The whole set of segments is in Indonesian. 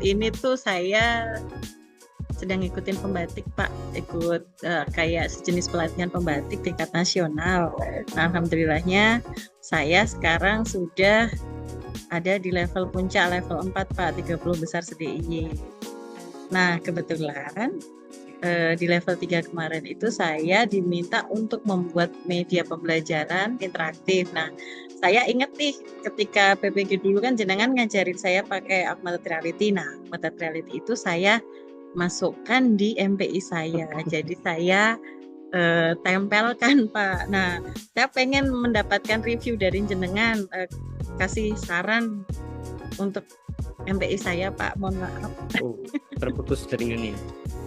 ini tuh saya sedang ngikutin pembatik Pak, ikut kayak sejenis pelatihan pembatik tingkat nasional. Nah, alhamdulillahnya saya sekarang sudah ada di level puncak, level 4 Pak, 30 besar se-DIY. Nah, kebetulan di level 3 kemarin itu saya diminta untuk membuat media pembelajaran interaktif. Nah, saya ingat nih ketika PPG dulu kan jenengan ngajarin saya pakai augmented reality. Nah, augmented reality itu saya masukkan di MPI saya. Jadi saya tempelkan Pak. Nah, saya pengen mendapatkan review dari jenengan, kasih saran untuk MPI saya Pak. Mohon maaf. Terputus jaringannya.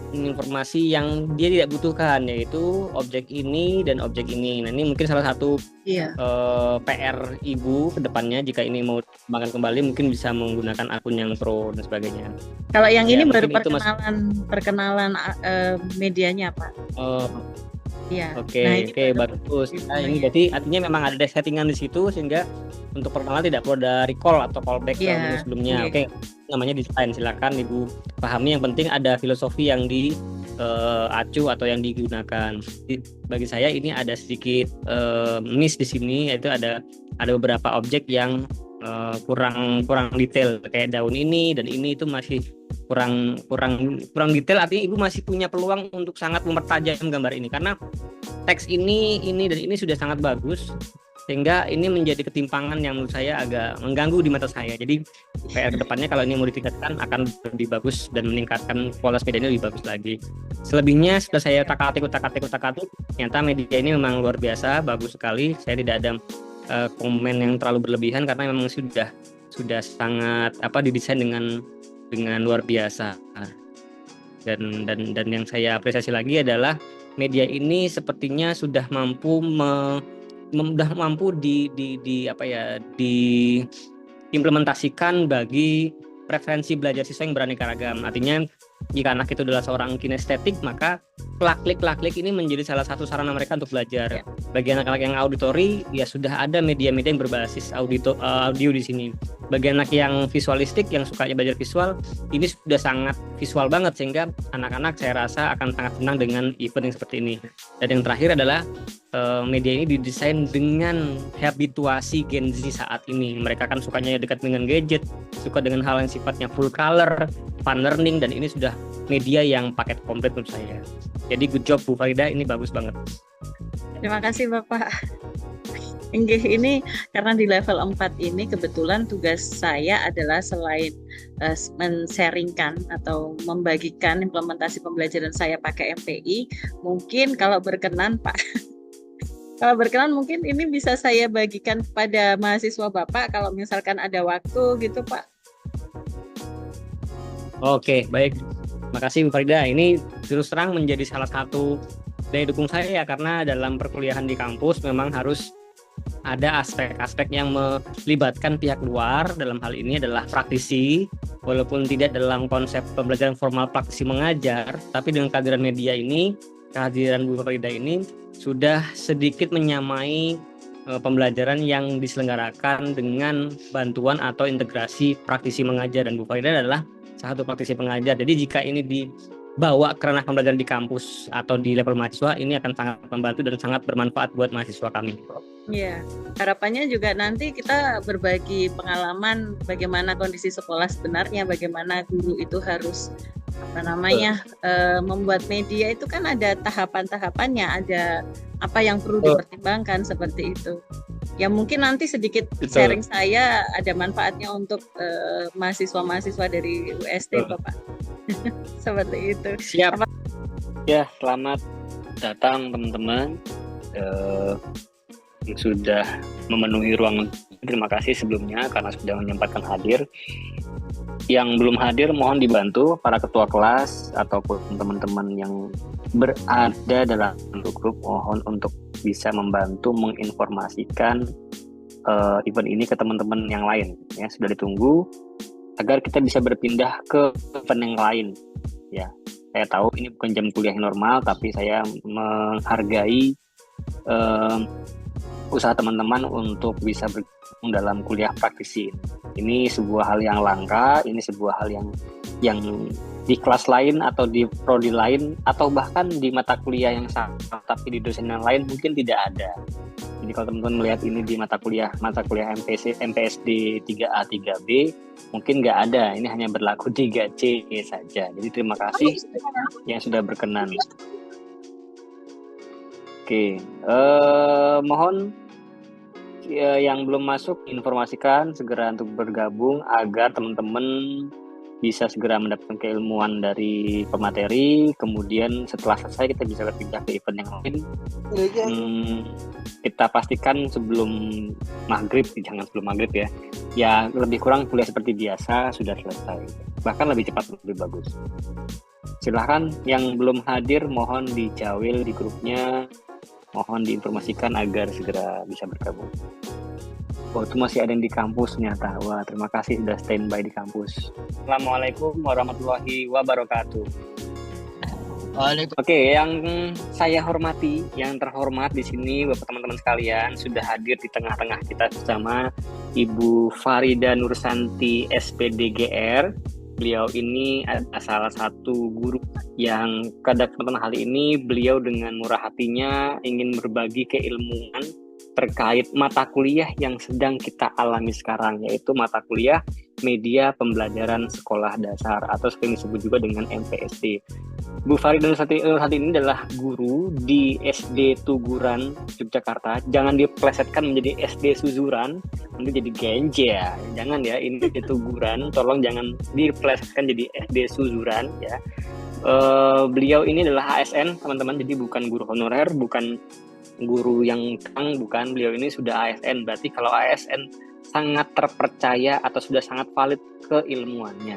Informasi yang dia tidak butuhkan, yaitu objek ini dan objek ini. Nah, ini mungkin salah satu PR Ibu ke depannya jika ini mau dikembangkan kembali, mungkin bisa menggunakan akun yang pro dan sebagainya. Kalau yang ini baru perkenalan medianya Pak. Iya. Oke, bagus. Nah, ini berarti artinya memang ada settingan di situ sehingga untuk perkenalan tidak perlu ada recall atau callback ke menu sebelumnya. Oke, namanya desain. Silakan Ibu pahami, yang penting ada filosofi yang diacu atau yang digunakan. Bagi saya ini ada sedikit miss di sini, yaitu ada beberapa objek yang kurang detail, kayak daun ini dan ini itu masih kurang detail. Artinya Ibu masih punya peluang untuk sangat mempertajam gambar ini, karena teks ini dan ini sudah sangat bagus, sehingga ini menjadi ketimpangan yang menurut saya agak mengganggu di mata saya. Jadi PR kedepannya kalau ini mau ditingkatkan akan lebih bagus dan meningkatkan kualitas medianya lebih bagus lagi. Selebihnya sudah saya utak-atik, ternyata media ini memang luar biasa, bagus sekali. Saya tidak ada komen yang terlalu berlebihan karena memang sudah sangat didesain dengan luar biasa. Dan yang saya apresiasi lagi adalah media ini sepertinya sudah mampu diimplementasikan bagi preferensi belajar siswa yang beraneka ragam. Artinya jika anak itu adalah seorang kinestetik, maka klik ini menjadi salah satu sarana mereka untuk belajar. Bagi anak-anak yang auditori, ya sudah ada media-media yang berbasis audio di sini. Bagi anak yang visualistik, yang sukanya belajar visual, ini sudah sangat visual banget, sehingga anak-anak saya rasa akan sangat senang dengan event yang seperti ini. Dan yang terakhir adalah media ini didesain dengan habituasi Gen Z saat ini. Mereka kan sukanya dekat dengan gadget, suka dengan hal yang sifatnya full color, fun learning, dan ini sudah media yang paket komplit menurut saya. Jadi good job Bu Farida, ini bagus banget. Terima kasih Bapak. Ini karena di level 4 ini kebetulan tugas saya adalah selain men-sharingkan atau membagikan implementasi pembelajaran saya pakai MPI, mungkin kalau berkenan Pak, mungkin ini bisa saya bagikan kepada mahasiswa Bapak kalau misalkan ada waktu gitu Pak. Oke, baik. Makasih Bu Farida. Ini terus terang menjadi salah satu daya dukung saya, karena dalam perkuliahan di kampus memang harus ada aspek-aspek yang melibatkan pihak luar. Dalam hal ini adalah praktisi, walaupun tidak dalam konsep pembelajaran formal praktisi mengajar, tapi dengan kehadiran media ini, kehadiran Bu Farida ini sudah sedikit menyamai pembelajaran yang diselenggarakan dengan bantuan atau integrasi praktisi mengajar, dan Bu Farida adalah salah satu praktisi pengajar. Jadi jika ini dibawa ke ranah pembelajaran di kampus atau di level mahasiswa, ini akan sangat membantu dan sangat bermanfaat buat mahasiswa kami. Iya, harapannya juga nanti kita berbagi pengalaman bagaimana kondisi sekolah sebenarnya, bagaimana guru itu harus membuat media itu kan ada tahapan-tahapannya, ada apa yang perlu dipertimbangkan seperti itu. Ya mungkin nanti sedikit sharing saya ada manfaatnya untuk mahasiswa-mahasiswa dari UST Bapak. Seperti itu. Siap. Ya, selamat datang teman-teman yang sudah memenuhi ruang. Terima kasih sebelumnya karena sudah menyempatkan hadir. Yang belum hadir mohon dibantu para ketua kelas ataupun teman-teman yang berada dalam grup, mohon untuk bisa membantu menginformasikan event ini ke teman-teman yang lain ya, sudah ditunggu agar kita bisa berpindah ke event yang lain ya. Saya tahu ini bukan jam kuliah yang normal, tapi saya menghargai usaha teman-teman untuk bisa bergabung dalam kuliah praktisi. Ini sebuah hal yang langka, ini sebuah hal yang di kelas lain atau di prodi lain atau bahkan di mata kuliah yang sama tapi di dosen yang lain mungkin tidak ada. Jadi kalau teman-teman melihat ini di mata kuliah MPSD 3A 3B mungkin nggak ada, ini hanya berlaku 3C saja. Jadi terima kasih yang sudah berkenan. Oke, mohon yang belum masuk informasikan segera untuk bergabung agar teman-teman bisa segera mendapatkan keilmuan dari pemateri. Kemudian setelah selesai kita bisa berpindah ke event yang lain. Kita pastikan sebelum maghrib, jangan sebelum maghrib ya. Ya lebih kurang kuliah seperti biasa sudah selesai. Bahkan lebih cepat lebih bagus. Silahkan yang belum hadir mohon dijawil di grupnya. Mohon diinformasikan agar segera bisa bergabung. Oh, itu masih ada yang di kampus ternyata. Wah, terima kasih sudah standby di kampus. Assalamualaikum warahmatullahi wabarakatuh. Oke, yang saya hormati, yang terhormat di sini Bapak teman-teman sekalian sudah hadir di tengah-tengah kita bersama Ibu Farida Nursanti SPDGR. Beliau ini adalah salah satu guru yang pada kesempatan kali ini beliau dengan murah hatinya ingin berbagi keilmuan terkait mata kuliah yang sedang kita alami sekarang, yaitu mata kuliah media pembelajaran sekolah dasar atau sering disebut juga dengan MPSD. Bu Farida Nursanti ini adalah guru di SD Tuguran, Yogyakarta. Jangan diplesetkan menjadi SD Suzuran, nanti jadi genje ya. Jangan ya, ini SD Tuguran. Tolong jangan diplesetkan jadi SD Suzuran ya. Beliau ini adalah ASN, teman-teman. Jadi bukan guru honorer, bukan guru yang bukan. Beliau ini sudah ASN. Berarti kalau ASN sangat terpercaya atau sudah sangat valid keilmuannya.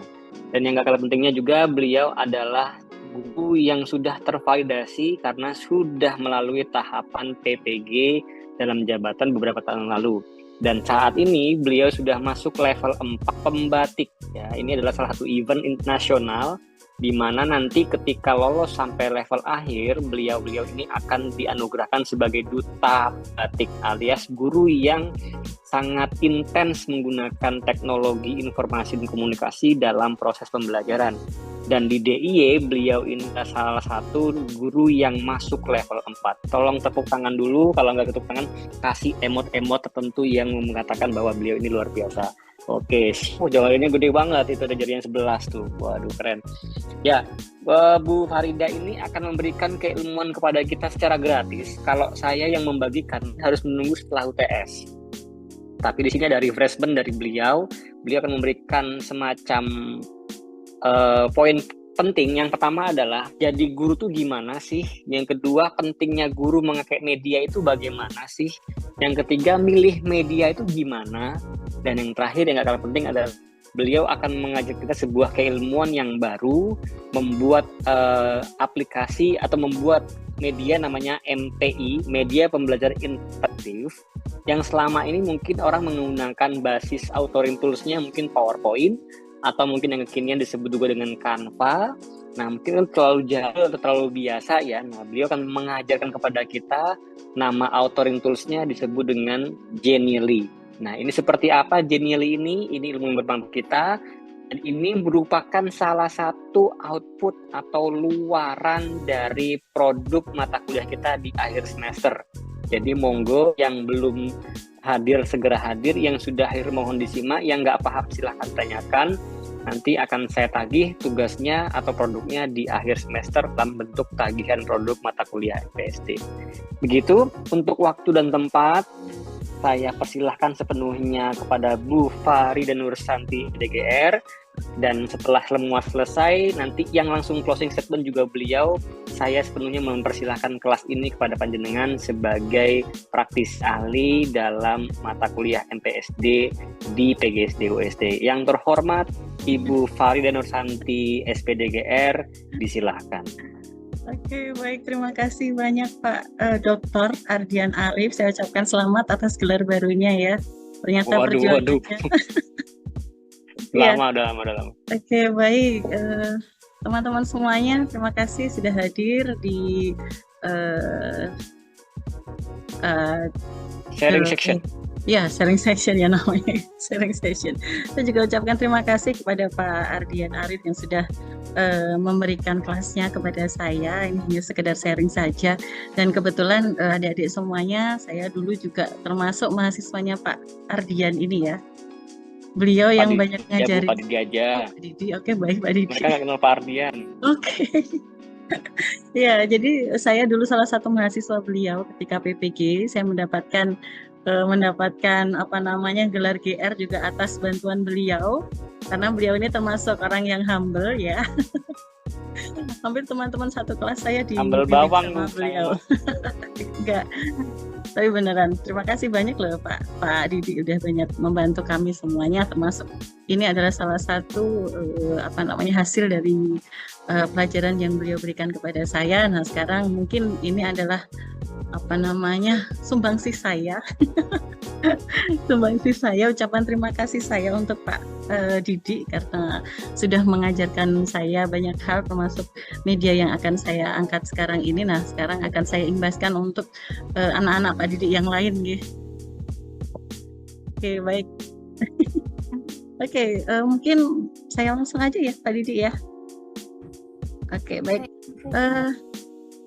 Dan yang gak kalah pentingnya juga beliau adalah guru yang sudah tervalidasi karena sudah melalui tahapan PPG dalam jabatan beberapa tahun lalu. Dan saat ini beliau sudah masuk level 4 pembatik. Ya, ini adalah salah satu event internasional di mana nanti ketika lolos sampai level akhir, beliau ini akan dianugerahkan sebagai duta batik alias guru yang sangat intens menggunakan teknologi informasi dan komunikasi dalam proses pembelajaran. Dan di DIY beliau ini salah satu guru yang masuk level 4. Tolong tepuk tangan dulu, kalau nggak tepuk tangan kasih emot-emot tertentu yang mengatakan bahwa beliau ini luar biasa. Oke, jawabannya gede banget, itu ada jari yang 11 tuh. Waduh, keren. Ya, Bu Farida ini akan memberikan keilmuan kepada kita secara gratis. Kalau saya yang membagikan harus menunggu setelah UTS. Tapi di sini ada refreshment dari beliau. Beliau akan memberikan semacam poin penting. Yang pertama adalah jadi guru tuh gimana sih? Yang kedua, pentingnya guru memakai media itu bagaimana sih? Yang ketiga, milih media itu gimana? Dan yang terakhir yang gak kalah penting adalah beliau akan mengajak kita sebuah keilmuan yang baru, membuat aplikasi atau membuat media namanya MPI, Media Pembelajaran Interaktif, yang selama ini mungkin orang menggunakan basis authoring tools-nya mungkin PowerPoint, atau mungkin yang kekinian disebut juga dengan Canva. Nah, mungkin kan terlalu jauh atau terlalu biasa ya. Nah, beliau akan mengajarkan kepada kita nama authoring tools-nya disebut dengan Genially. Nah, ini seperti apa Genially ini? Ini ilmu yang bermanfaat kita. Dan ini merupakan salah satu output atau luaran dari produk mata kuliah kita di akhir semester. Jadi monggo yang belum hadir segera hadir, yang sudah hadir mohon disimak, yang nggak paham silahkan tanyakan. Nanti akan saya tagih tugasnya atau produknya di akhir semester dalam bentuk tagihan produk mata kuliah MPSD. Begitu untuk waktu dan tempat. Saya persilahkan sepenuhnya kepada Bu Farida Nursanti DGR. Dan setelah semua selesai, nanti yang langsung closing statement juga beliau. Saya sepenuhnya mempersilahkan kelas ini kepada panjenengan sebagai praktisi ahli dalam mata kuliah MPSD di PGSD USD. Yang terhormat Ibu Farida Nursanti SPDGR, disilahkan. Oke, baik. Terima kasih banyak Pak Dr. Ardian Arif. Saya ucapkan selamat atas gelar barunya ya. Ternyata perjuangannya. Udah lama. Oke, baik. Teman-teman semuanya, terima kasih sudah hadir di sharing section. Ya, sharing session ya namanya, sharing session. Saya juga ucapkan terima kasih kepada Pak Ardian Arif yang sudah memberikan kelasnya kepada saya. Ini hanya sekedar sharing saja. Dan kebetulan adik-adik semuanya, saya dulu juga termasuk mahasiswanya Pak Ardian ini ya. Beliau yang banyak ngajarin. Pak Didi aja. Pak Didi, oke baik Pak Didi. Mereka nggak kenal Pak Ardian. Oke. Ya, jadi saya dulu salah satu mahasiswa beliau ketika PPG. Saya mendapatkan apa namanya gelar GR juga atas bantuan beliau, karena beliau ini termasuk orang yang humble ya. Hampir teman-teman satu kelas saya di humble bawang sama beliau. Enggak, tapi beneran terima kasih banyak loh Pak Didi udah banyak membantu kami semuanya, termasuk ini adalah salah satu apa namanya hasil dari pelajaran yang beliau berikan kepada saya. Nah sekarang mungkin ini adalah apa namanya sumbangsih saya sumbangsih saya, ucapan terima kasih saya untuk Pak Didi karena sudah mengajarkan saya banyak hal termasuk media yang akan saya angkat sekarang ini. Nah sekarang akan saya imbaskan untuk anak-anak Pak Didi yang lain gitu. Oke baik. Oke, mungkin saya langsung aja ya Pak Didi ya. Oke baik.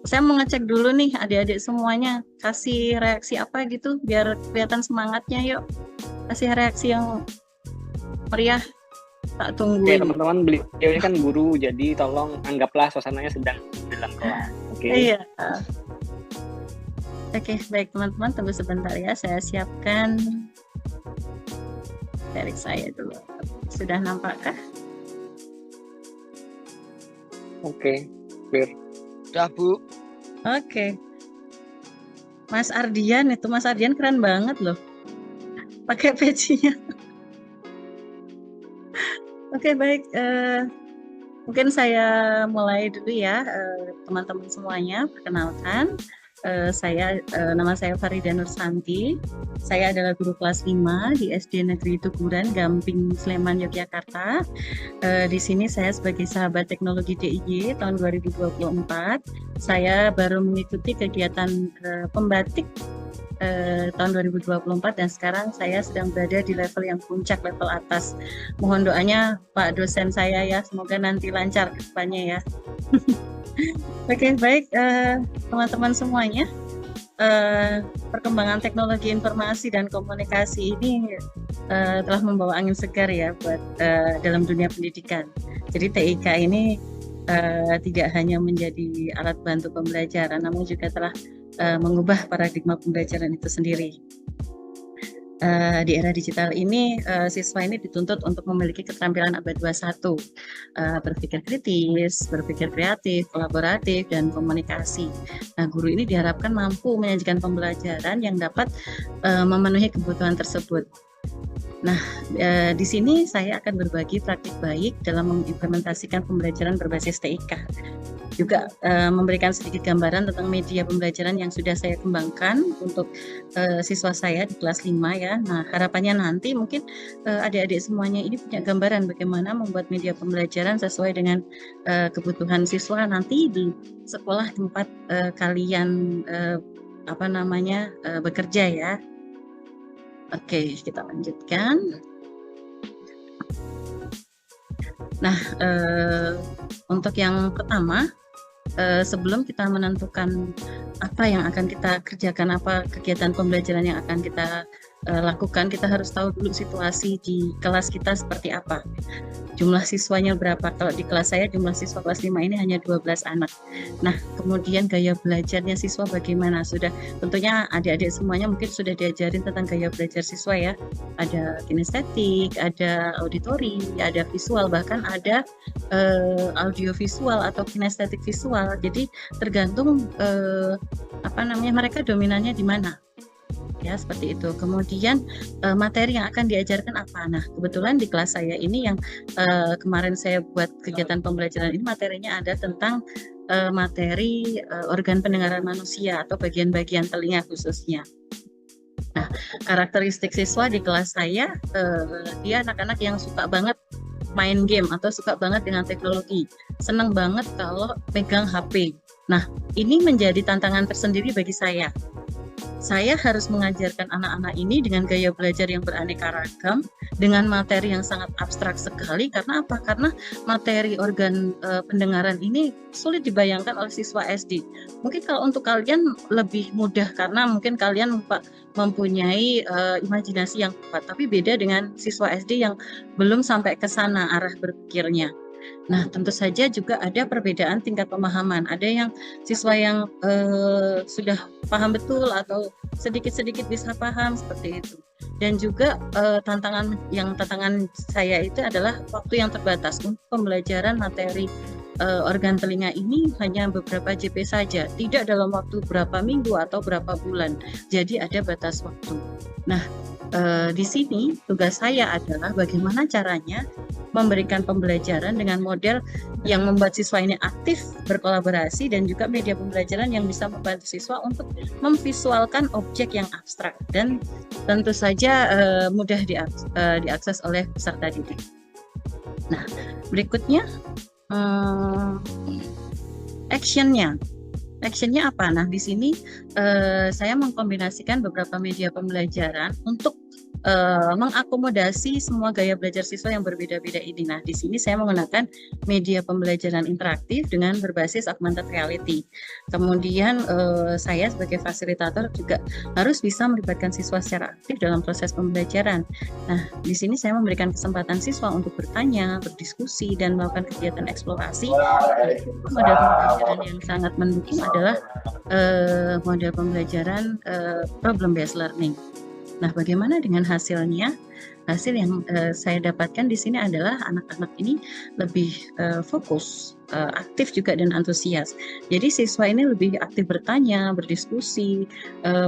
Saya mau ngecek dulu nih adik-adik semuanya, kasih reaksi apa gitu biar kelihatan semangatnya. Yuk kasih reaksi yang meriah, tak tunggu. Oke teman-teman, beliau ini kan guru, jadi tolong anggaplah suasananya sedang dalam kelas. Oke. Iya. Oke baik teman-teman, tunggu sebentar ya, saya siapkan dari saya dulu. Sudah nampakkah? Oke, clear. Udah Bu. Oke. Mas Ardian itu, Mas Ardian keren banget loh. Pakai pecinya. Oke baik. Mungkin saya mulai dulu ya teman-teman semuanya. Perkenalkan, nama saya Farida Nursanti. Saya adalah guru kelas 5 di SD Negeri Tuguran, Gamping, Sleman, Yogyakarta. Di sini saya sebagai sahabat teknologi DIY tahun 2024. Saya baru mengikuti kegiatan pembatik tahun 2024 dan sekarang saya sedang berada di level yang puncak, level atas. Mohon doanya Pak dosen saya ya, semoga nanti lancar ke depannya ya. Oke baik teman-teman semuanya, perkembangan teknologi informasi dan komunikasi ini telah membawa angin segar ya buat dalam dunia pendidikan. Jadi TIK ini tidak hanya menjadi alat bantu pembelajaran, namun juga telah mengubah paradigma pembelajaran itu sendiri. Di era digital ini siswa ini dituntut untuk memiliki keterampilan abad 21, berpikir kritis, berpikir kreatif, kolaboratif, dan komunikasi. Nah, guru ini diharapkan mampu menyajikan pembelajaran yang dapat memenuhi kebutuhan tersebut. Nah, di sini saya akan berbagi praktik baik dalam mengimplementasikan pembelajaran berbasis TIK. Juga memberikan sedikit gambaran tentang media pembelajaran yang sudah saya kembangkan untuk siswa saya di kelas 5 ya. Nah, harapannya nanti mungkin adik-adik semuanya ini punya gambaran bagaimana membuat media pembelajaran sesuai dengan kebutuhan siswa nanti di sekolah tempat kalian bekerja ya. Oke, kita lanjutkan. Nah, untuk yang pertama, sebelum kita menentukan apa yang akan kita kerjakan, apa kegiatan pembelajaran yang akan kita lakukan, kita harus tahu dulu situasi di kelas kita seperti apa. Jumlah siswanya berapa? Kalau di kelas saya jumlah siswa kelas 5 ini hanya 12 anak. Nah, kemudian gaya belajarnya siswa bagaimana? Sudah tentunya adik-adik semuanya mungkin sudah diajarin tentang gaya belajar siswa ya. Ada kinestetik, ada auditori, ada visual, bahkan ada audio visual atau kinestetik visual. Jadi tergantung mereka dominannya di mana. Ya, seperti itu. Kemudian materi yang akan diajarkan apa? Nah, kebetulan di kelas saya ini yang kemarin saya buat kegiatan pembelajaran ini materinya ada tentang materi organ pendengaran manusia atau bagian-bagian telinga khususnya. Nah, karakteristik siswa di kelas saya, dia anak-anak yang suka banget main game atau suka banget dengan teknologi. Senang banget kalau pegang HP. Nah, ini menjadi tantangan tersendiri bagi saya. saya harus mengajarkan anak-anak ini dengan gaya belajar yang beraneka ragam, dengan materi yang sangat abstrak sekali. Karena apa? Karena materi organ pendengaran ini sulit dibayangkan oleh siswa SD. Mungkin kalau untuk kalian lebih mudah karena mungkin kalian mempunyai imajinasi yang kuat, tapi beda dengan siswa SD yang belum sampai ke sana arah berpikirnya. Nah, tentu saja juga ada perbedaan tingkat pemahaman. Ada yang siswa yang sudah paham betul atau sedikit-sedikit bisa paham seperti itu. Dan juga tantangan saya itu adalah waktu yang terbatas untuk pembelajaran materi organ telinga ini hanya beberapa JP saja, tidak dalam waktu berapa minggu atau berapa bulan. Jadi ada batas waktu. Nah, di sini tugas saya adalah bagaimana caranya memberikan pembelajaran dengan model yang membuat siswa ini aktif berkolaborasi dan juga media pembelajaran yang bisa membantu siswa untuk memvisualkan objek yang abstrak dan tentu saja mudah diakses oleh peserta didik. Nah, berikutnya actionnya apa? Nah, di sini saya mengkombinasikan beberapa media pembelajaran untuk mengakomodasi semua gaya belajar siswa yang berbeda-beda ini. Nah, di sini saya menggunakan media pembelajaran interaktif dengan berbasis augmented reality. Kemudian saya sebagai fasilitator juga harus bisa melibatkan siswa secara aktif dalam proses pembelajaran. Nah, di sini saya memberikan kesempatan siswa untuk bertanya, berdiskusi, dan melakukan kegiatan eksplorasi. Model pembelajaran yang sangat mendukung adalah model pembelajaran problem based learning. Nah, bagaimana dengan hasilnya? Hasil yang saya dapatkan di sini adalah anak-anak ini lebih fokus, aktif juga dan antusias. Jadi siswa ini lebih aktif bertanya, berdiskusi,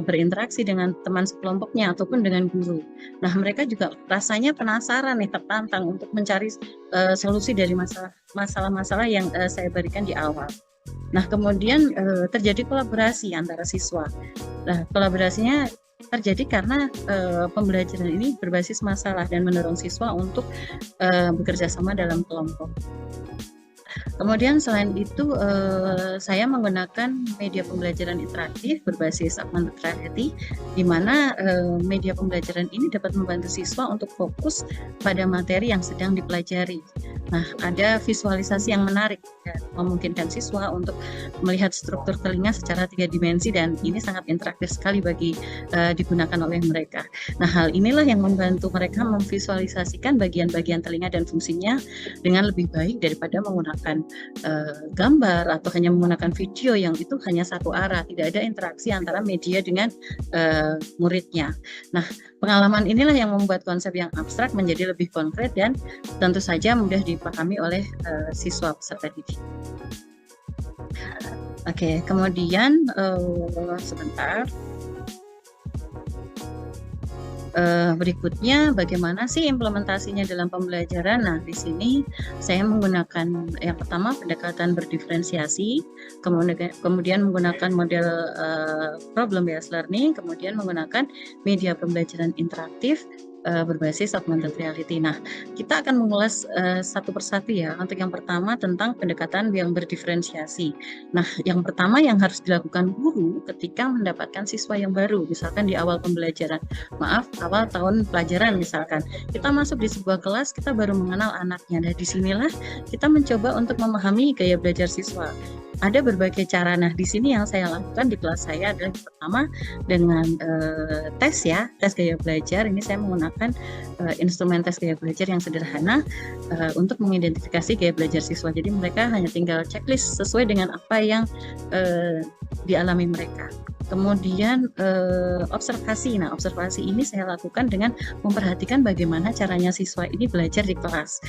berinteraksi dengan teman sekelompoknya ataupun dengan guru. Nah, mereka juga rasanya penasaran nih, tertantang untuk mencari solusi dari masalah-masalah yang saya berikan di awal. Nah, kemudian terjadi kolaborasi antara siswa. Nah, kolaborasinya terjadi karena pembelajaran ini berbasis masalah dan mendorong siswa untuk bekerja sama dalam kelompok. Kemudian selain itu saya menggunakan media pembelajaran interaktif berbasis augmented reality, di mana media pembelajaran ini dapat membantu siswa untuk fokus pada materi yang sedang dipelajari. Nah, ada visualisasi yang menarik dan memungkinkan siswa untuk melihat struktur telinga secara 3 dimensi dan ini sangat interaktif sekali bagi digunakan oleh mereka. Nah, hal inilah yang membantu mereka memvisualisasikan bagian-bagian telinga dan fungsinya dengan lebih baik daripada menggunakan gambar atau hanya menggunakan video yang itu hanya satu arah, tidak ada interaksi antara media dengan muridnya. Nah, pengalaman inilah yang membuat konsep yang abstrak menjadi lebih konkret dan tentu saja mudah dipahami oleh siswa peserta didik. Oke, kemudian sebentar. Berikutnya bagaimana sih implementasinya dalam pembelajaran? Nah, di sini saya menggunakan yang pertama pendekatan berdiferensiasi, kemudian menggunakan model problem based learning, kemudian menggunakan media pembelajaran interaktif berbasis augmented reality. Nah, kita akan mengulas satu persatu ya. Untuk yang pertama tentang pendekatan yang berdiferensiasi. Nah, yang pertama yang harus dilakukan guru ketika mendapatkan siswa yang baru, misalkan di awal pembelajaran, awal tahun pelajaran misalkan, kita masuk di sebuah kelas, kita baru mengenal anaknya. Dan disinilah kita mencoba untuk memahami gaya belajar siswa. Ada berbagai cara. Nah, di sini yang saya lakukan di kelas saya adalah yang pertama dengan tes gaya belajar. Ini saya menggunakan instrumen tes gaya belajar yang sederhana untuk mengidentifikasi gaya belajar siswa. Jadi mereka hanya tinggal checklist sesuai dengan apa yang dialami mereka. Kemudian observasi. Nah, observasi ini saya lakukan dengan memperhatikan bagaimana caranya siswa ini belajar di kelas,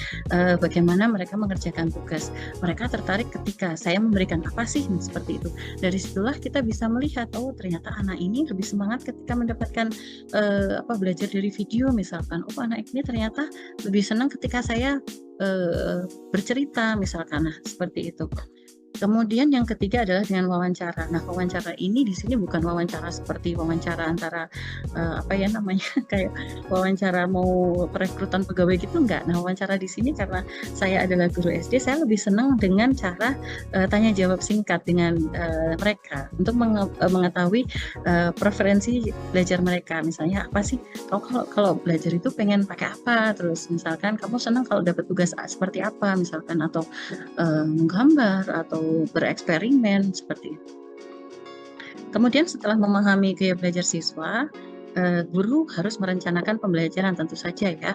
bagaimana mereka mengerjakan tugas. Mereka tertarik ketika saya memberikan apa sih, seperti itu. Dari situlah kita bisa melihat, oh ternyata anak ini lebih semangat ketika mendapatkan belajar dari video misalkan. Oh, anak ini ternyata lebih senang ketika saya bercerita misalkan. Nah, seperti itu. Kemudian yang ketiga adalah dengan wawancara. Nah, wawancara ini di sini bukan wawancara seperti wawancara antara kayak wawancara mau perekrutan pegawai gitu, enggak. Nah, wawancara di sini karena saya adalah guru SD, saya lebih senang dengan cara tanya jawab singkat dengan mereka untuk mengetahui preferensi belajar mereka. Misalnya apa sih? Kalau belajar itu pengen pakai apa? Terus misalkan kamu senang kalau dapat tugas seperti apa misalkan, atau menggambar atau bereksperimen seperti itu. Kemudian setelah memahami gaya belajar siswa, guru harus merencanakan pembelajaran tentu saja ya.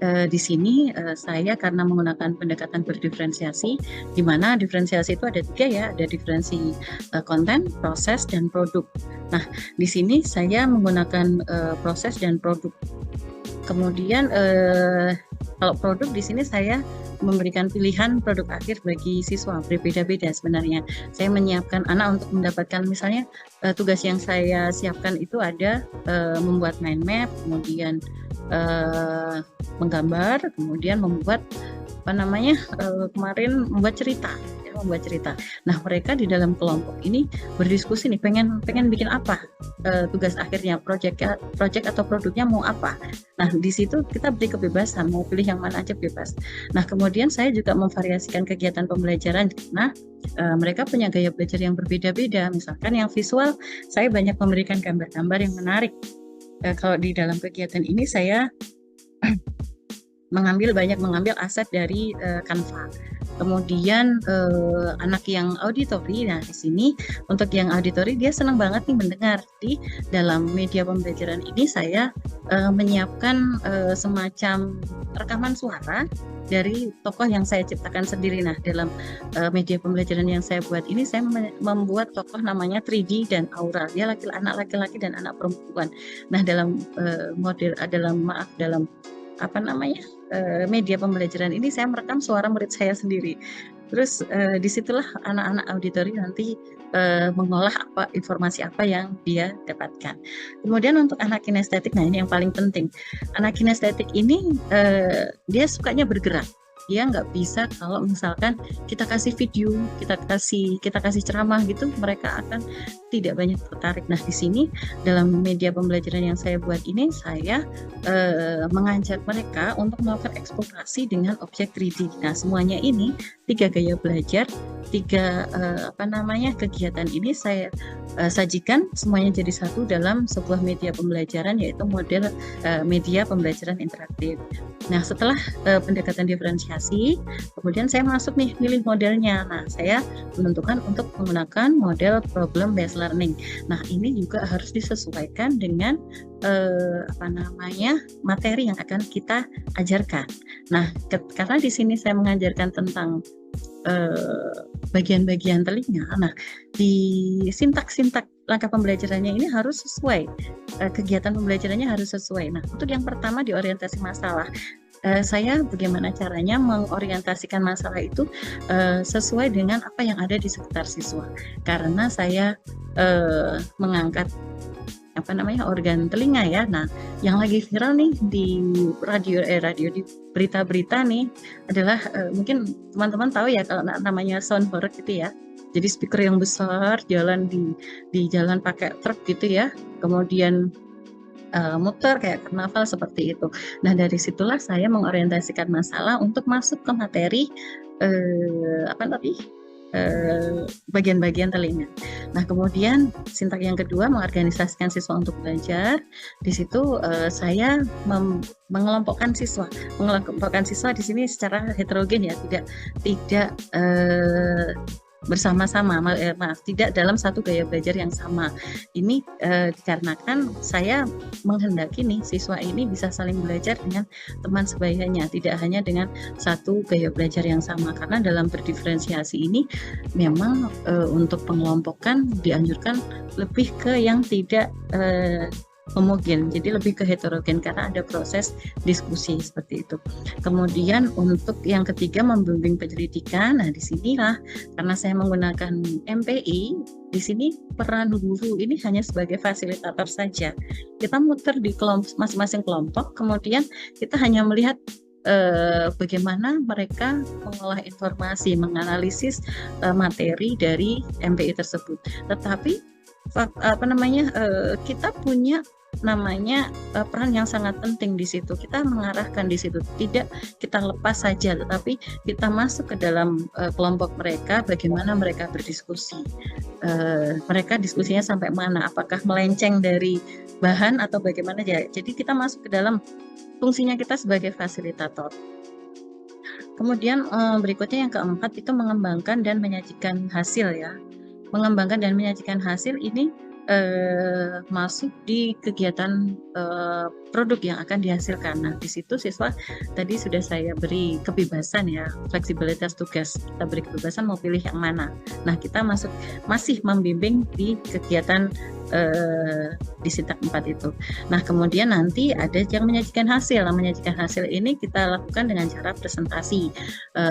Di sini saya karena menggunakan pendekatan berdiferensiasi, di mana diferensiasi itu ada 3 ya, ada diferensi konten, proses, dan produk. Nah, di sini saya menggunakan proses dan produk. Kemudian kalau produk di sini saya memberikan pilihan produk akhir bagi siswa berbeda-beda sebenarnya. Saya menyiapkan anak untuk mendapatkan misalnya tugas yang saya siapkan itu ada membuat mind map, kemudian menggambar, kemudian membuat kemarin membuat cerita. Nah, mereka di dalam kelompok ini berdiskusi nih, pengen bikin apa tugas akhirnya, project atau produknya mau apa. Nah, di situ kita beri kebebasan, mau pilih yang mana aja bebas. Nah, kemudian saya juga memvariasikan kegiatan pembelajaran karena mereka punya gaya belajar yang berbeda-beda. Misalkan yang visual, saya banyak memberikan gambar-gambar yang menarik. Kalau di dalam kegiatan ini saya mengambil aset dari Canva. Kemudian anak yang auditory, nah di sini untuk yang auditory dia senang banget nih mendengar. Di dalam media pembelajaran ini saya menyiapkan semacam rekaman suara dari tokoh yang saya ciptakan sendiri. Nah, dalam media pembelajaran yang saya buat ini saya membuat tokoh namanya 3D dan Aura. Dia anak laki-laki dan anak perempuan. Nah, dalam media pembelajaran ini saya merekam suara murid saya sendiri. Terus disitulah anak-anak auditori nanti mengolah informasi apa yang dia dapatkan. Kemudian untuk anak kinestetik, nah ini yang paling penting. Anak kinestetik ini dia sukanya bergerak. Dia nggak bisa kalau misalkan kita kasih video, kita kasih ceramah gitu, mereka akan tidak banyak tertarik. Nah, di sini dalam media pembelajaran yang saya buat ini, saya mengajak mereka untuk melakukan eksplorasi dengan objek 3D. Nah, semuanya ini 3 gaya belajar, 3 kegiatan ini saya sajikan semuanya jadi satu dalam sebuah media pembelajaran, yaitu model media pembelajaran interaktif. Nah, setelah pendekatan diferensiasi, kemudian saya masuk nih milih modelnya. Nah, saya menentukan untuk menggunakan model problem based learning. Nah, ini juga harus disesuaikan dengan materi yang akan kita ajarkan. Nah, karena di sini saya mengajarkan tentang bagian-bagian telinga. Nah, di sintak-sintak langkah pembelajarannya ini harus sesuai, kegiatan pembelajarannya harus sesuai. Nah, untuk yang pertama di orientasi masalah, saya bagaimana caranya mengorientasikan masalah itu sesuai dengan apa yang ada di sekitar siswa. Karena saya mengangkat organ telinga ya. Nah, yang lagi viral nih di radio di berita-berita nih adalah mungkin teman-teman tahu ya kalau namanya soundboard gitu ya. Jadi speaker yang besar jalan di jalan pakai truk gitu ya. Kemudian muter kayak karnaval seperti itu. Nah, dari situlah saya mengorientasikan masalah untuk masuk ke materi bagian-bagian telinga. Nah, kemudian sintak yang kedua mengorganisasikan siswa untuk belajar. Di situ saya mengelompokkan siswa. Mengelompokkan siswa di sini secara heterogen ya, tidak bersama-sama, tidak dalam satu gaya belajar yang sama. Ini dikarenakan saya menghendaki nih siswa ini bisa saling belajar dengan teman sebayanya, tidak hanya dengan satu gaya belajar yang sama. Karena dalam berdiferensiasi ini memang untuk pengelompokan dianjurkan lebih ke yang tidak homogen, jadi lebih ke heterogen karena ada proses diskusi seperti itu. Kemudian untuk yang ketiga membimbing penyelidikan. Nah, disinilah karena saya menggunakan MPI, di sini peran guru ini hanya sebagai fasilitator saja. Kita muter di masing-masing kelompok, kemudian kita hanya melihat bagaimana mereka mengolah informasi, menganalisis materi dari MPI tersebut. Tetapi kita punya namanya peran yang sangat penting di situ. Kita mengarahkan di situ, tidak kita lepas saja, tetapi kita masuk ke dalam kelompok mereka, bagaimana mereka berdiskusi, mereka diskusinya sampai mana, apakah melenceng dari bahan atau bagaimana ya. Jadi kita masuk ke dalam fungsinya kita sebagai fasilitator. Kemudian berikutnya yang keempat itu mengembangkan dan menyajikan hasil ya. Mengembangkan dan menyajikan hasil ini masuk di kegiatan produk yang akan dihasilkan. Nah, di situ siswa tadi sudah saya beri kebebasan ya, fleksibilitas tugas. Kita beri kebebasan mau pilih yang mana. Nah, kita masih membimbing di kegiatan di Sintak 4 itu. Nah, kemudian nanti ada yang menyajikan hasil. Nah, menyajikan hasil ini kita lakukan dengan cara presentasi.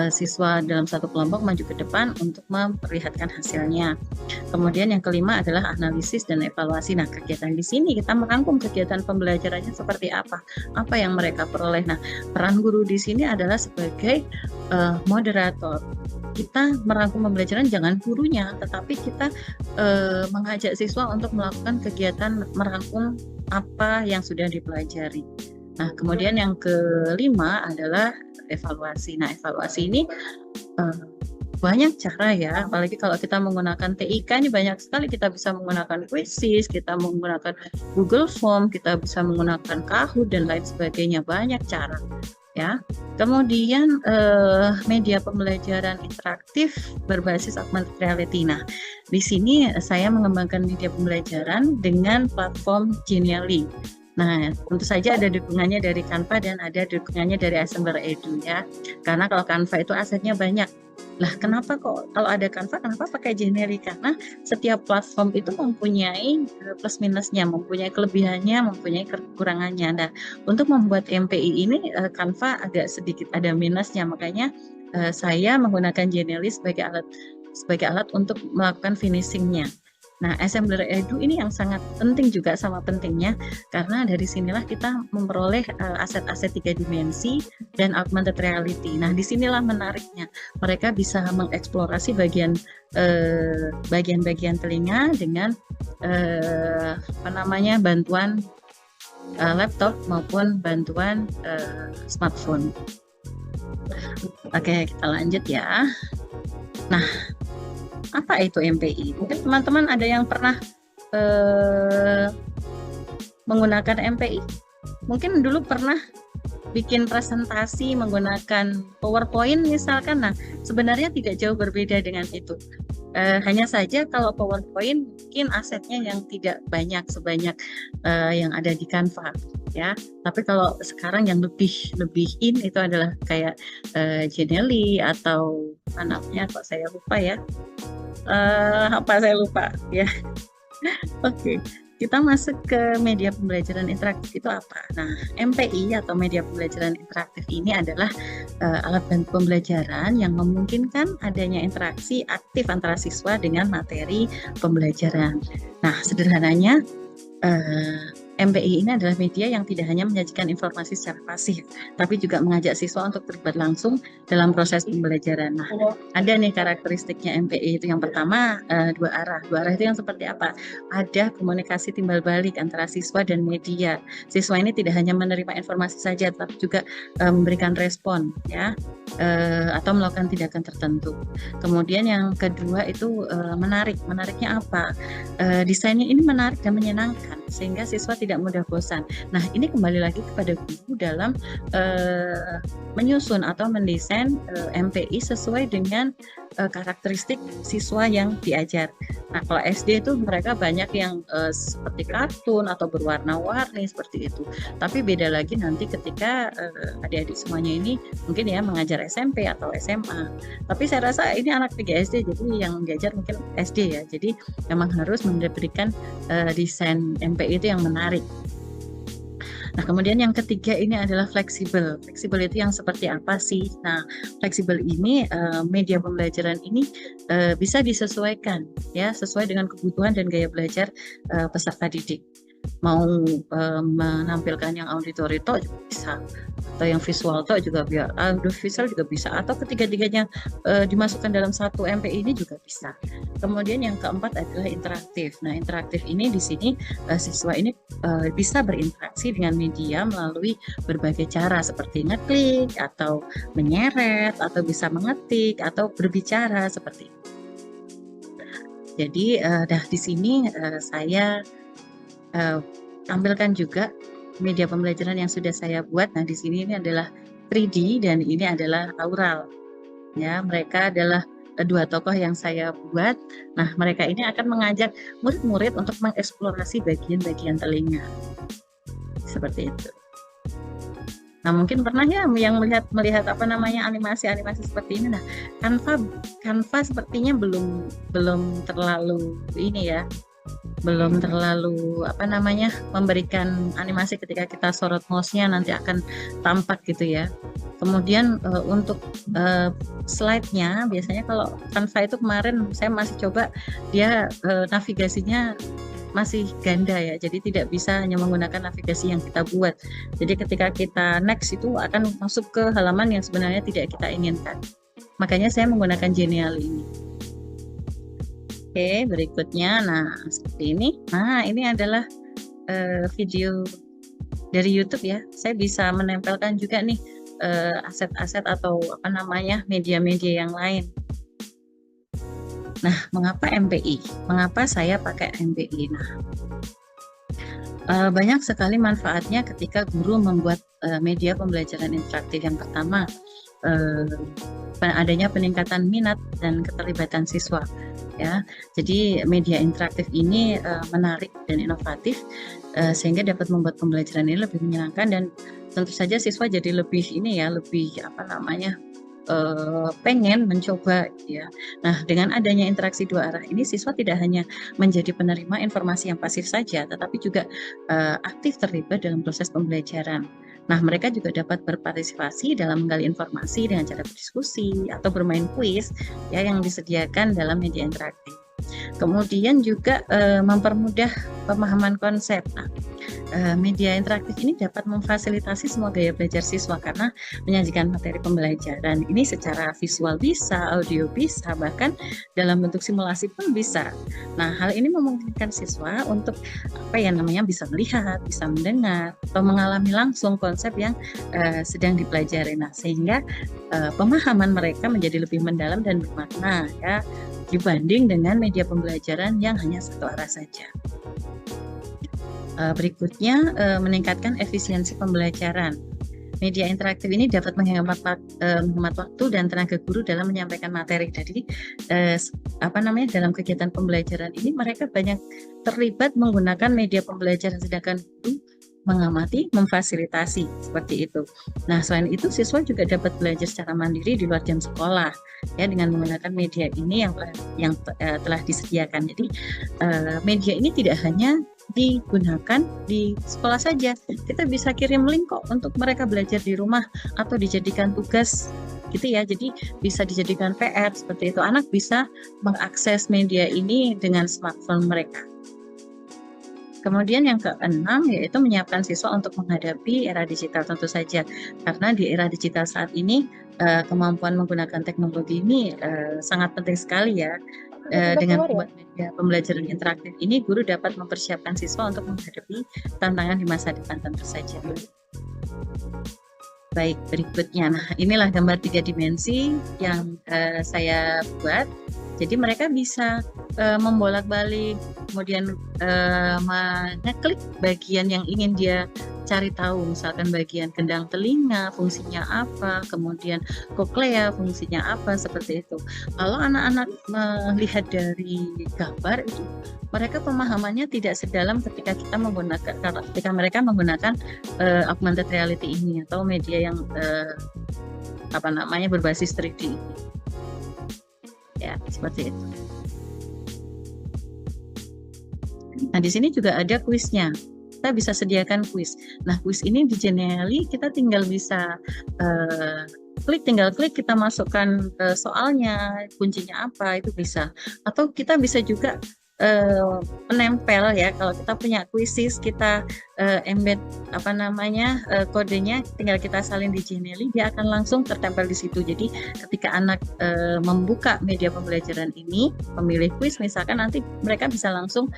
Siswa dalam satu kelompok maju ke depan untuk memperlihatkan hasilnya. Kemudian yang kelima adalah analisis dan evaluasi. Nah, kegiatan di sini kita merangkum kegiatan pembelajarannya seperti apa yang mereka peroleh. Nah, peran guru di sini adalah sebagai moderator. Kita merangkum pembelajaran jangan gurunya, tetapi kita mengajak siswa untuk melakukan kegiatan merangkum apa yang sudah dipelajari. Nah, kemudian yang kelima adalah evaluasi. Nah, evaluasi ini banyak cara ya, apalagi kalau kita menggunakan TIK ini banyak sekali. Kita bisa menggunakan Quizzes, kita menggunakan Google Form, kita bisa menggunakan Kahoot dan lain sebagainya, banyak cara ya. Kemudian media pembelajaran interaktif berbasis augmented reality. Nah, di sini saya mengembangkan media pembelajaran dengan platform Genially. Nah, tentu saja ada dukungannya dari Canva dan ada dukungannya dari Assembler Edu ya. Karena kalau Canva itu asetnya banyak. Lah, kenapa kok kalau ada Canva, kenapa pakai Genially? Karena setiap platform itu mempunyai plus minusnya, mempunyai kelebihannya, mempunyai kekurangannya. Nah, untuk membuat MPI ini Canva agak sedikit ada minusnya, makanya saya menggunakan Genially sebagai alat untuk melakukan finishingnya. Nah, Assembler Edu ini yang sangat penting juga, sama pentingnya karena dari sinilah kita memperoleh aset-aset 3 dimensi dan augmented reality. Nah, disinilah menariknya. Mereka bisa mengeksplorasi bagian-bagian telinga dengan bantuan laptop maupun bantuan smartphone. Oke, kita lanjut ya. Nah, apa itu MPI? Mungkin teman-teman ada yang pernah menggunakan MPI. Mungkin dulu pernah bikin presentasi menggunakan PowerPoint misalkan. Nah, sebenarnya tidak jauh berbeda dengan itu. Hanya saja kalau PowerPoint mungkin asetnya yang tidak banyak sebanyak yang ada di Canva ya. Tapi kalau sekarang yang lebih in itu adalah kayak Genially atau namanya kok saya lupa ya. Saya lupa ya. Oke, kita masuk ke media pembelajaran interaktif itu apa? Nah, MPI atau media pembelajaran interaktif ini adalah alat bantu pembelajaran yang memungkinkan adanya interaksi aktif antara siswa dengan materi pembelajaran. Nah, sederhananya MPI ini adalah media yang tidak hanya menyajikan informasi secara pasif, tapi juga mengajak siswa untuk terlibat langsung dalam proses pembelajaran. Nah, ada nih karakteristiknya MPI itu. Yang pertama, dua arah. Dua arah itu yang seperti apa? Ada komunikasi timbal balik antara siswa dan media. Siswa ini tidak hanya menerima informasi saja, tapi juga memberikan respon, ya, atau melakukan tindakan tertentu. Kemudian yang kedua itu menarik. Menariknya apa? Desainnya ini menarik dan menyenangkan, sehingga siswa tidak mudah bosan. Nah, ini kembali lagi kepada guru dalam menyusun atau mendesain MPI sesuai dengan karakteristik siswa yang diajar. Nah, kalau SD itu mereka banyak yang seperti kartun atau berwarna-warni seperti itu. Tapi beda lagi nanti ketika adik-adik semuanya ini mungkin ya mengajar SMP atau SMA. Tapi saya rasa ini anak 3 SD, jadi yang diajar mungkin SD ya. Jadi memang harus memberikan desain MPI itu yang menarik. Nah, kemudian yang ketiga ini adalah fleksibel. Fleksibel itu yang seperti apa sih? Nah, fleksibel ini media pembelajaran ini bisa disesuaikan ya, sesuai dengan kebutuhan dan gaya belajar peserta didik. mau menampilkan yang auditory juga bisa, atau yang visual juga biar audiovisual juga bisa, atau ketiga-tiganya dimasukkan dalam satu MPI ini juga bisa. Kemudian yang keempat adalah interaktif. Nah, interaktif ini di sini siswa ini bisa berinteraksi dengan media melalui berbagai cara seperti ngeklik atau menyeret atau bisa mengetik atau berbicara seperti itu. Jadi di sini saya tampilkan juga media pembelajaran yang sudah saya buat. Nah, di sini ini adalah 3D dan ini adalah aural. Ya, mereka adalah dua tokoh yang saya buat. Nah, mereka ini akan mengajak murid-murid untuk mengeksplorasi bagian-bagian telinga. Seperti itu. Nah, mungkin pernah ya yang melihat apa namanya animasi-animasi seperti ini. Nah, Canva sepertinya belum terlalu ini ya. Belum terlalu apa namanya memberikan animasi ketika kita sorot mouse-nya nanti akan tampak gitu ya. Kemudian untuk slide-nya biasanya kalau Canva itu kemarin saya masih coba dia navigasinya masih ganda ya, jadi tidak bisa hanya menggunakan navigasi yang kita buat. Jadi ketika kita next itu akan masuk ke halaman yang sebenarnya tidak kita inginkan. Makanya saya menggunakan Genially ini. Oke, berikutnya, nah seperti ini. Nah, ini adalah video dari YouTube ya. Saya bisa menempelkan juga nih aset-aset atau apa namanya media-media yang lain. Nah, mengapa MPI? Mengapa saya pakai MPI? Nah, banyak sekali manfaatnya ketika guru membuat media pembelajaran interaktif. Yang pertama, adanya peningkatan minat dan keterlibatan siswa. Ya, jadi media interaktif ini menarik dan inovatif sehingga dapat membuat pembelajaran ini lebih menyenangkan dan tentu saja siswa jadi lebih pengen mencoba ya. Nah, dengan adanya interaksi dua arah ini siswa tidak hanya menjadi penerima informasi yang pasif saja, tetapi juga aktif terlibat dalam proses pembelajaran. Nah, mereka juga dapat berpartisipasi dalam menggali informasi dengan cara berdiskusi atau bermain kuis ya yang disediakan dalam media interaktif. Kemudian juga mempermudah pemahaman konsep. Nah, media interaktif ini dapat memfasilitasi semua gaya belajar siswa karena menyajikan materi pembelajaran ini secara visual bisa, audio bisa, bahkan dalam bentuk simulasi pun bisa. Nah, hal ini memungkinkan siswa untuk bisa melihat, bisa mendengar, atau mengalami langsung konsep yang sedang dipelajari. Nah, sehingga pemahaman mereka menjadi lebih mendalam dan bermakna ya dibanding dengan media pembelajaran yang hanya satu arah saja. Berikutnya, meningkatkan efisiensi pembelajaran. Media interaktif ini dapat menghemat waktu dan tenaga guru dalam menyampaikan materi. Jadi, dalam kegiatan pembelajaran ini mereka banyak terlibat menggunakan media pembelajaran, sedangkan guru mengamati, memfasilitasi seperti itu. Nah, selain itu siswa juga dapat belajar secara mandiri di luar jam sekolah ya dengan menggunakan media ini yang telah disediakan. Jadi media ini tidak hanya digunakan di sekolah saja, kita bisa kirim link kok untuk mereka belajar di rumah atau dijadikan tugas gitu ya. Jadi bisa dijadikan PR seperti itu. Anak bisa mengakses media ini dengan smartphone mereka. Kemudian yang keenam yaitu menyiapkan siswa untuk menghadapi era digital tentu saja. Karena di era digital saat ini kemampuan menggunakan teknologi ini sangat penting sekali ya. Dengan membuat media pembelajaran interaktif ini, guru dapat mempersiapkan siswa untuk menghadapi tantangan di masa depan tentu saja. Baik, berikutnya. Nah, inilah gambar 3 dimensi yang saya buat. Jadi mereka bisa membolak-balik, kemudian mengeklik bagian yang ingin dia cari tahu, misalkan bagian gendang telinga fungsinya apa, kemudian koklea fungsinya apa, seperti itu. Kalau anak-anak melihat dari gambar itu, mereka pemahamannya tidak sedalam ketika mereka menggunakan augmented reality ini atau media yang berbasis 3D ini. Ya, seperti itu. Nah, di sini juga ada kuisnya. Kita bisa sediakan kuis. Nah, kuis ini di Genially kita tinggal bisa tinggal klik, kita masukkan soalnya, kuncinya apa, itu bisa. Atau kita bisa juga menempel ya. Kalau kita punya quizzes, kita embed kodenya, tinggal kita salin di Gmail, dia akan langsung tertempel di situ. Jadi ketika anak membuka media pembelajaran ini, memilih quiz misalkan, nanti mereka bisa langsung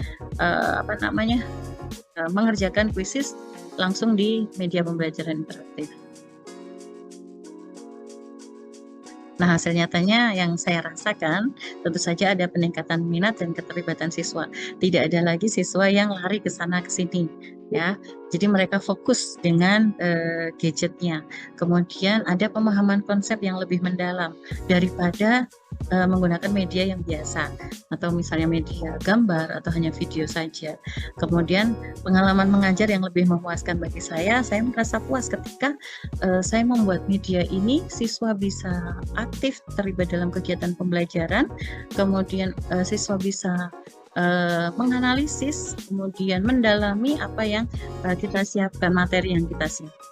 mengerjakan quizzes langsung di media pembelajaran interaktif. Nah, hasil nyatanya yang saya rasakan, tentu saja ada peningkatan minat dan keterlibatan siswa. Tidak ada lagi siswa yang lari ke sana ke sini, ya. Jadi mereka fokus dengan gadgetnya. Kemudian ada pemahaman konsep yang lebih mendalam daripada menggunakan media yang biasa, atau misalnya media gambar atau hanya video saja. Kemudian pengalaman mengajar yang lebih memuaskan bagi saya merasa puas ketika saya membuat media ini, siswa bisa aktif terlibat dalam kegiatan pembelajaran, kemudian siswa bisa menganalisis, kemudian mendalami apa yang kita siapkan, materi yang kita siapkan.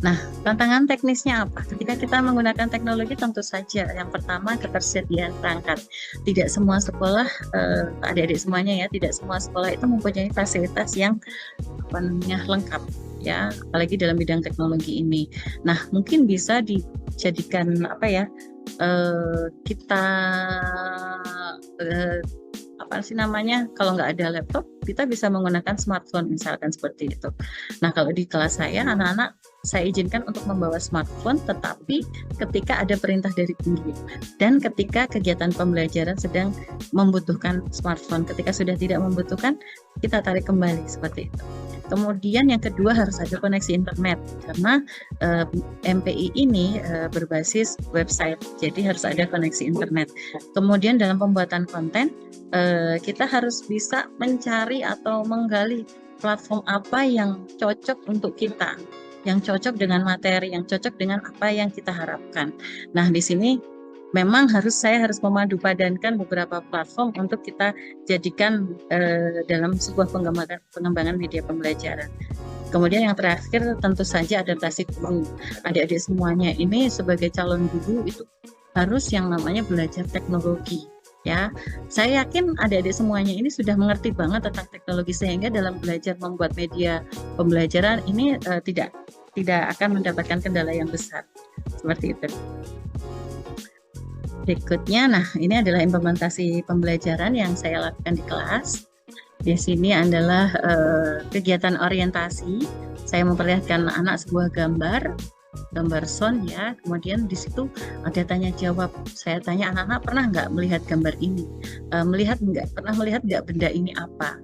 Nah, tantangan teknisnya apa? Ketika kita menggunakan teknologi, tentu saja yang pertama ketersediaan perangkat. Tidak semua sekolah, adik-adik semuanya ya, tidak semua sekolah itu mempunyai fasilitas yang lengkap ya, apalagi dalam bidang teknologi ini. Nah, mungkin bisa dijadikan kita kalau nggak ada laptop, kita bisa menggunakan smartphone misalkan seperti itu. Nah, kalau di kelas saya, anak-anak saya izinkan untuk membawa smartphone, tetapi ketika ada perintah dari guru dan ketika kegiatan pembelajaran sedang membutuhkan smartphone. Ketika sudah tidak membutuhkan, kita tarik kembali seperti itu. Kemudian yang kedua, harus ada koneksi internet, karena MPI ini berbasis website, jadi harus ada koneksi internet. Kemudian dalam pembuatan konten, kita harus bisa mencari atau menggali platform apa yang cocok untuk kita, yang cocok dengan materi, yang cocok dengan apa yang kita harapkan. Nah, di sini memang saya harus memadupadankan beberapa platform untuk kita jadikan dalam sebuah pengembangan media pembelajaran. Kemudian yang terakhir, tentu saja adaptasi guru. Adik-adik semuanya ini sebagai calon guru itu harus yang namanya belajar teknologi. Ya, saya yakin adik-adik semuanya ini sudah mengerti banget tentang teknologi, sehingga dalam belajar membuat media pembelajaran ini tidak akan mendapatkan kendala yang besar seperti itu. Berikutnya, nah ini adalah implementasi pembelajaran yang saya lakukan di kelas. Di sini adalah kegiatan orientasi. Saya memperlihatkan anak sebuah gambar sound ya. Kemudian di situ ada tanya jawab. Saya tanya anak-anak, pernah nggak melihat gambar ini? Pernah melihat nggak benda ini apa?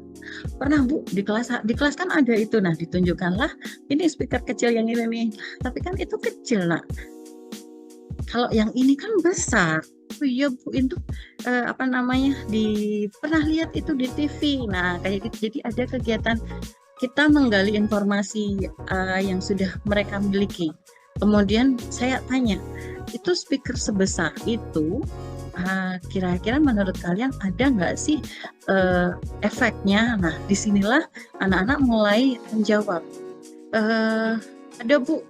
Pernah Bu, di kelas kan ada itu. Nah, ditunjukkanlah ini speaker kecil yang ini nih. Tapi kan itu kecil, nak. Kalau yang ini kan besar. Oh iya Bu, itu pernah lihat itu di TV. Nah, kayak gitu. Jadi ada kegiatan kita menggali informasi yang sudah mereka miliki. Kemudian saya tanya, itu speaker sebesar itu, kira-kira menurut kalian ada nggak sih efeknya? Nah, disinilah anak-anak mulai menjawab. Ada Bu,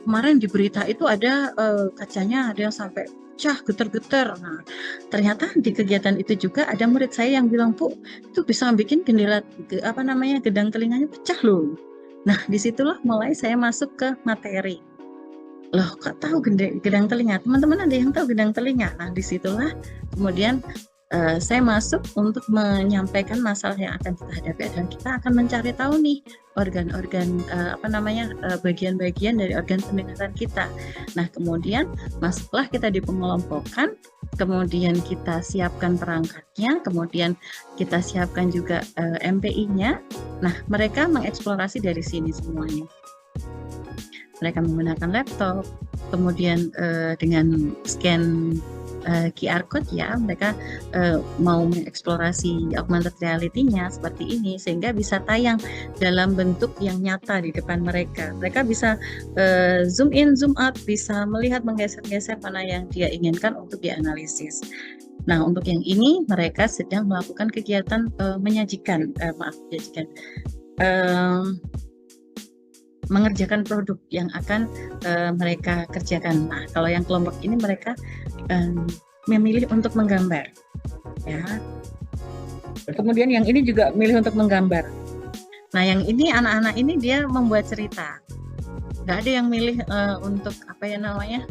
kemarin di berita itu ada kacanya ada yang sampai pecah, getar-getar. Nah, ternyata di kegiatan itu juga ada murid saya yang bilang, Bu, itu bisa bikin gedang telinganya pecah loh. Nah, disitulah mulai saya masuk ke materi. Loh, kok tahu gedang telinga? Teman-teman ada yang tahu gedang telinga? Nah, disitulah kemudian saya masuk untuk menyampaikan masalah yang akan kita hadapi, dan kita akan mencari tahu nih organ-organ bagian-bagian dari organ pendengaran kita. Nah, kemudian masuklah kita di pengelompokan, kemudian kita siapkan perangkatnya, kemudian kita siapkan juga MPI-nya. Nah, mereka mengeksplorasi dari sini semuanya. Mereka menggunakan laptop, kemudian dengan scan QR code ya, mereka mau mengeksplorasi augmented reality-nya seperti ini, sehingga bisa tayang dalam bentuk yang nyata di depan mereka. Mereka bisa zoom in, zoom out, bisa melihat menggeser-geser mana yang dia inginkan untuk dianalisis. Nah, untuk yang ini mereka sedang melakukan kegiatan mengerjakan produk yang akan mereka kerjakan. Nah, kalau yang kelompok ini mereka memilih untuk menggambar, ya. Kemudian yang ini juga milih untuk menggambar. Nah, yang ini anak-anak ini dia membuat cerita. Nggak ada yang milih untuk apa ya namanya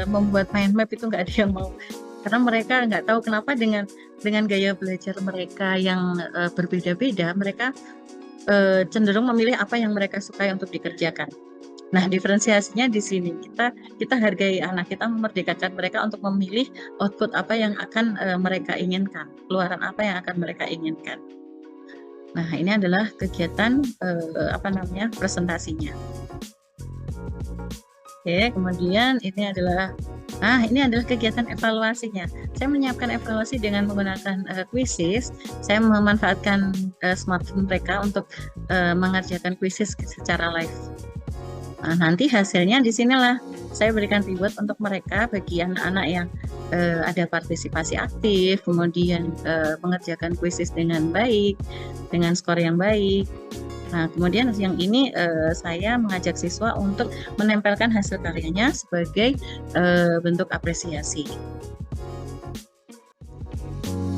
membuat mind map, itu nggak ada yang mau, karena mereka nggak tahu kenapa dengan gaya belajar mereka yang berbeda-beda, mereka cenderung memilih apa yang mereka sukai untuk dikerjakan. Nah, diferensiasinya di sini kita hargai anak, kita memerdekakan mereka untuk memilih output apa yang akan mereka inginkan, keluaran apa yang akan mereka inginkan. Nah, ini adalah kegiatan presentasinya. Oke, kemudian ini adalah kegiatan evaluasinya. Saya menyiapkan evaluasi dengan menggunakan quizzes. Saya memanfaatkan smartphone mereka untuk mengerjakan quizzes secara live. Nah, nanti hasilnya di sinilah saya berikan reward untuk mereka bagi anak-anak yang ada partisipasi aktif, kemudian mengerjakan quizzes dengan baik, dengan skor yang baik. Nah, kemudian yang ini saya mengajak siswa untuk menempelkan hasil karyanya sebagai bentuk apresiasi.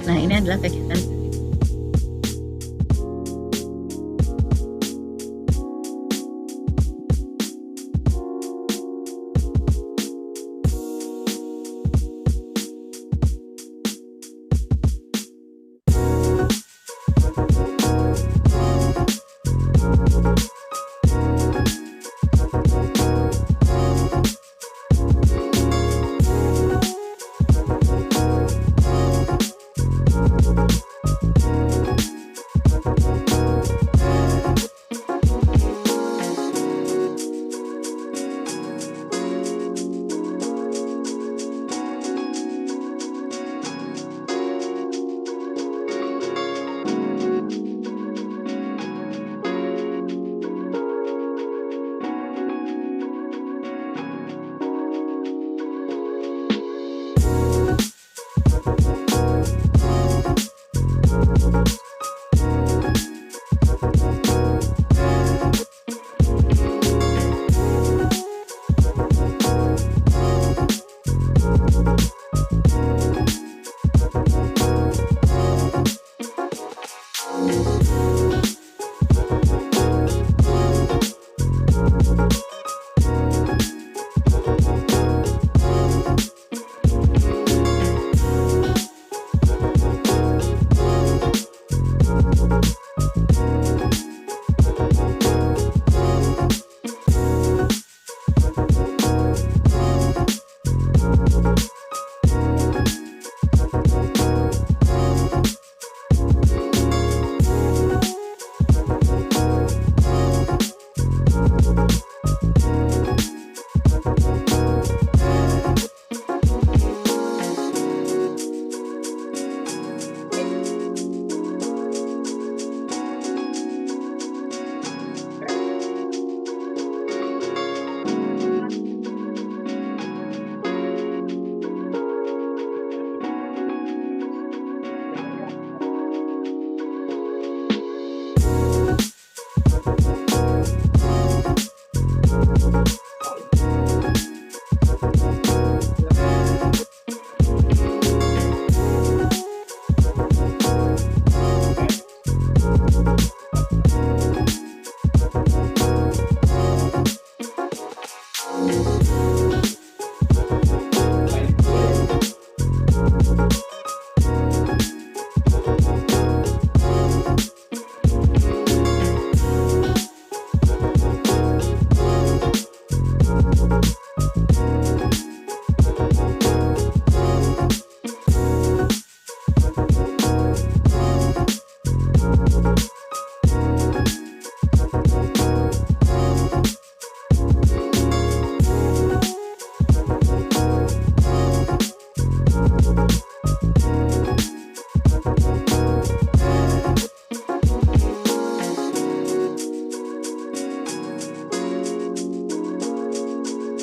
Nah, ini adalah kegiatan.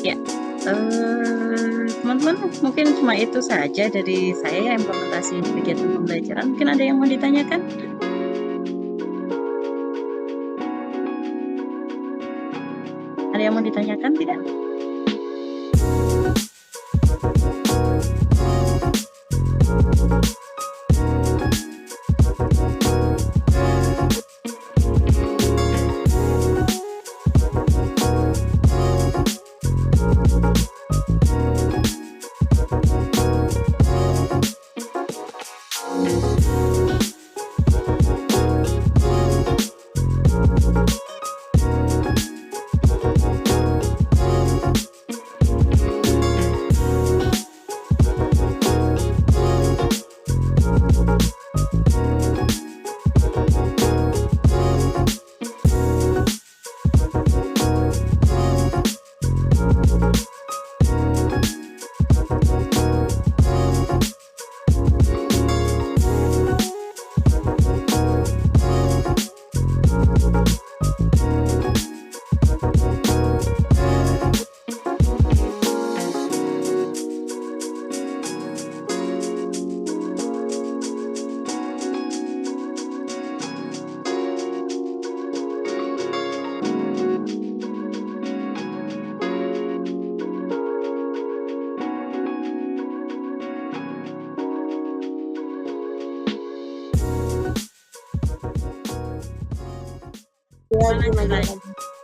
Ya, teman-teman, mungkin cuma itu saja dari saya implementasi kegiatan pembelajaran. Mungkin ada yang mau ditanyakan? Ada yang mau ditanyakan tidak?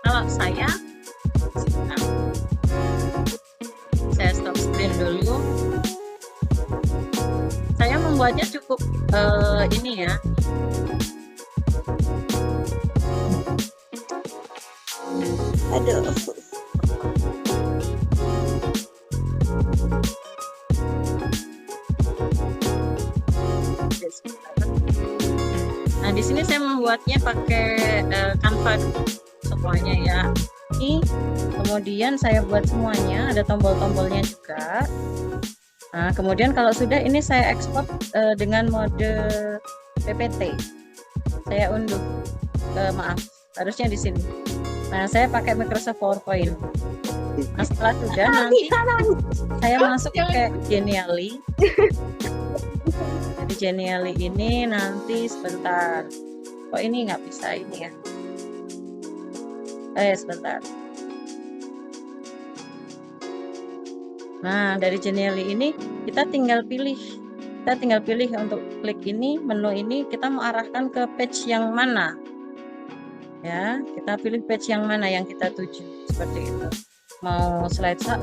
Kalau saya stop screen dulu. Saya membuatnya cukup ini ya. Aduh. Nah, di sini saya membuatnya pakai Canva semuanya ya. Ini kemudian saya buat semuanya, ada tombol-tombolnya juga. Nah, kemudian kalau sudah ini saya ekspor dengan mode PPT. Saya unduh, maaf, harusnya di sini. Nah, saya pakai Microsoft PowerPoint. Nah, setelah sudah nanti saya masuk ke Genially. Jadi Genially ini nanti sebentar. Kok ini nggak bisa ini ya? Sebentar. Nah, dari Genially ini kita tinggal pilih. Kita tinggal pilih untuk klik ini, menu ini kita mau arahkan ke page yang mana. Ya, kita pilih page yang mana yang kita tuju, seperti itu. Mau slide 2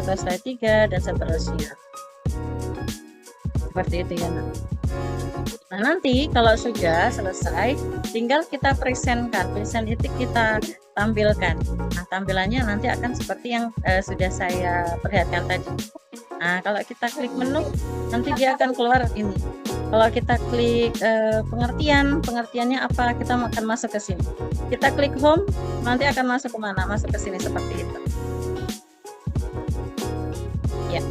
atau slide 3 dan seterusnya. Seperti itu ya. Nah, nanti kalau sudah selesai tinggal kita presentkan, present itu kita tampilkan. Nah, tampilannya nanti akan seperti yang sudah saya perlihatkan tadi. Nah, kalau kita klik menu nanti dia akan keluar ini. Kalau kita klik pengertiannya apa, kita akan masuk ke sini. Kita klik home, nanti akan masuk ke mana? Masuk ke sini seperti itu. Ya.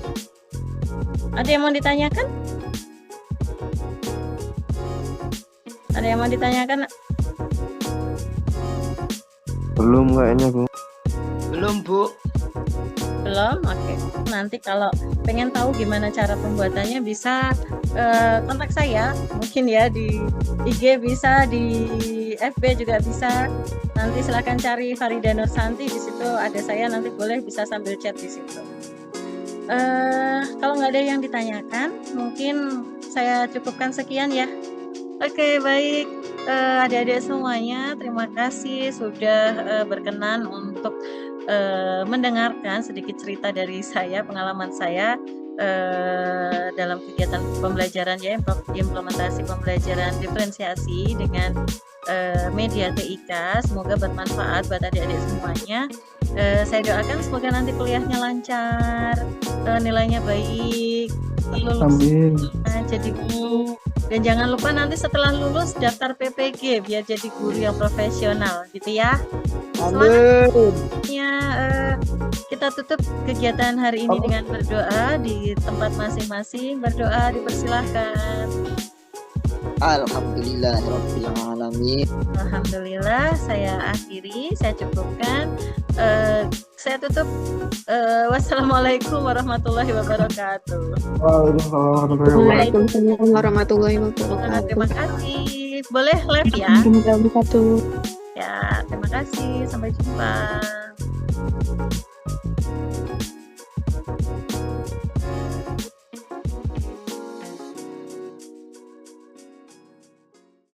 Ada yang mau ditanyakan? Ada yang mau ditanyakan? Belum kayaknya, Bu. Belum, Bu. Belum? Oke. Nanti kalau pengen tahu gimana cara pembuatannya bisa kontak saya. Mungkin ya di IG bisa, di FB juga bisa. Nanti silahkan cari Farida Nursanti, di situ ada saya, nanti boleh bisa sambil chat di situ. Kalau nggak ada yang ditanyakan, mungkin saya cukupkan sekian ya. Oke, baik. Adik-adik semuanya, terima kasih sudah berkenan untuk mendengarkan sedikit cerita dari saya, pengalaman saya dalam kegiatan pembelajaran ya, implementasi pembelajaran diferensiasi dengan media TIK. Semoga bermanfaat buat adik-adik semuanya. Saya doakan semoga nanti kuliahnya lancar, nilainya baik, lulus jadi guru. Dan jangan lupa nanti setelah lulus daftar PPG biar jadi guru yang profesional gitu ya. Semangatnya kita tutup kegiatan hari ini dengan berdoa di tempat masing-masing. Berdoa dipersilahkan. Alhamdulillahirabbil alamin. Alhamdulillah, saya akhiri, saya cukupkan. Saya tutup. Wassalamualaikum warahmatullahi wabarakatuh. Waalaikumsalam warahmatullahi wabarakatuh. Terima kasih. Boleh live ya? Ya, terima kasih. Sampai jumpa.